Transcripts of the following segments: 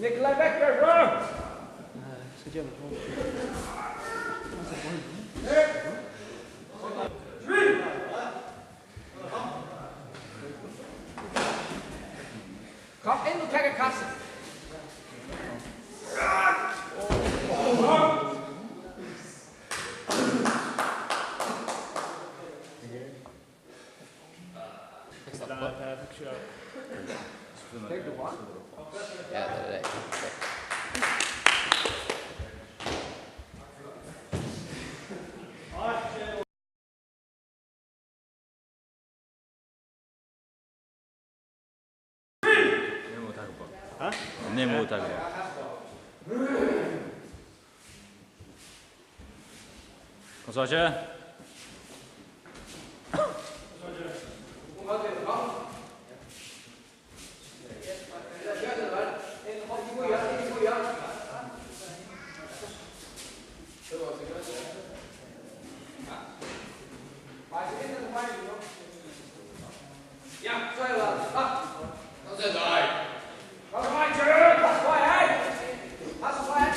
Nikolaj Becker, bro! Kom ind, du kan kasse. Kijk du wat? Ja, det. Ne mogu tako. Kom så, Kjell. Ja, så er det. Nå ser dig. Kom så meget, Kjell! Pas på jer! Pas på jer!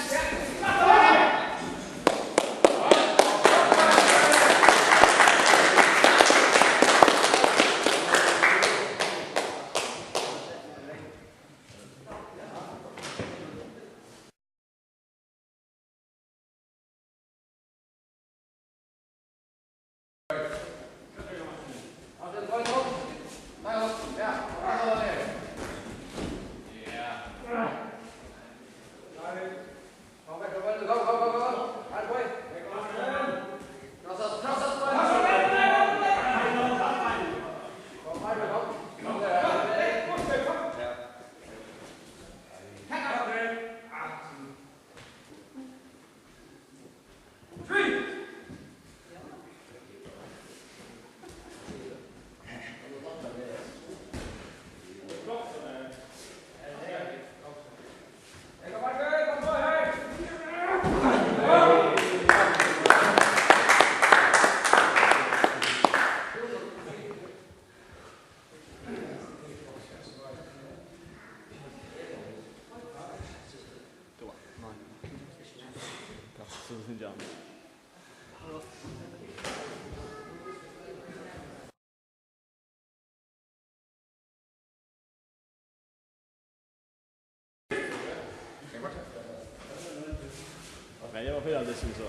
Men jeg var fedt aldrig synes så.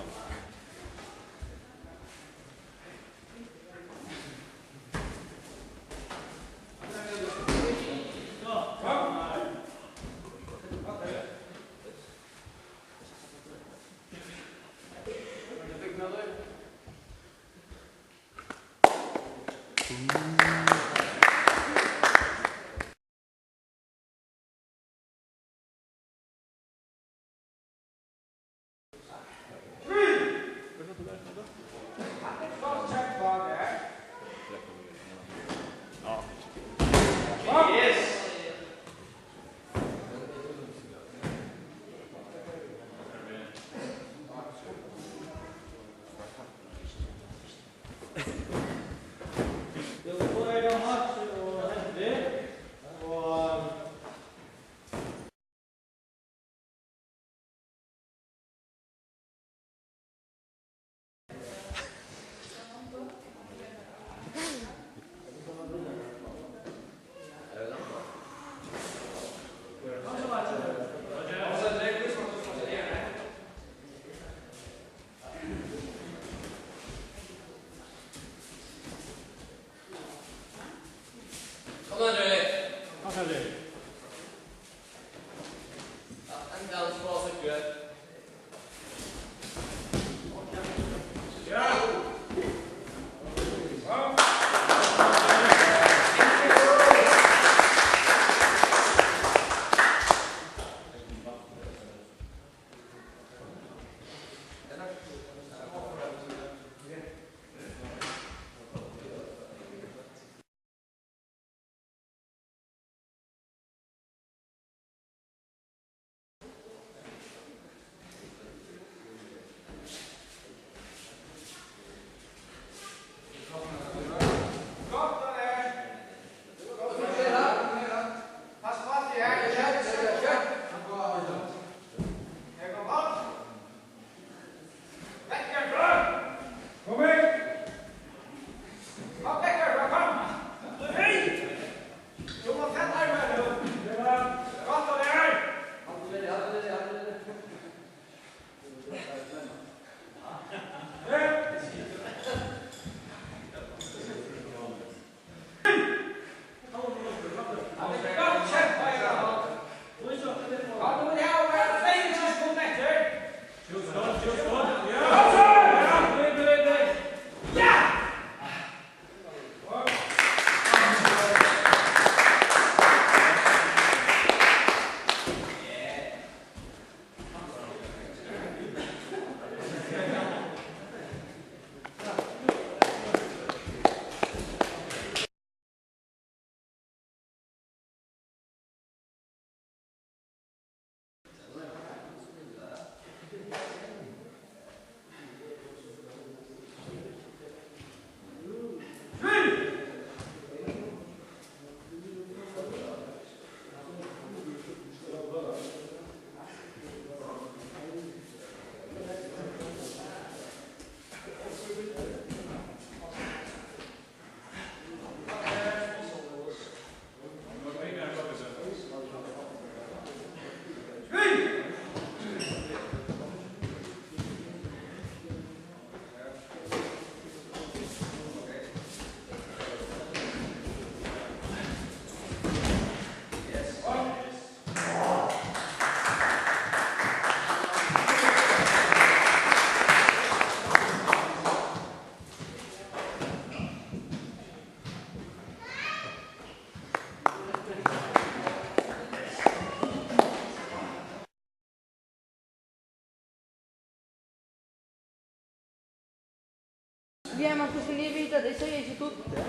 Ma queste mie vite adesso riesci tutte.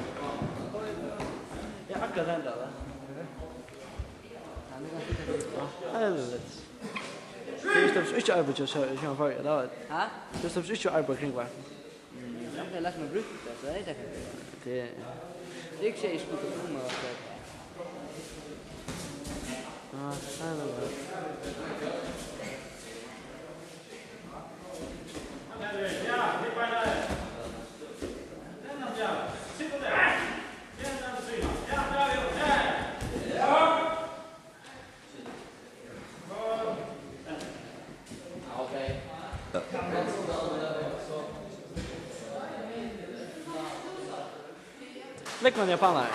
Ja, akkurat den där. Det är inte arbete så jag får det där. Ja? Det är inte arbete kring va. Jag läser mig brukt det, så är det. Det Det är inte så skulle komma och så. Lägg man japaner.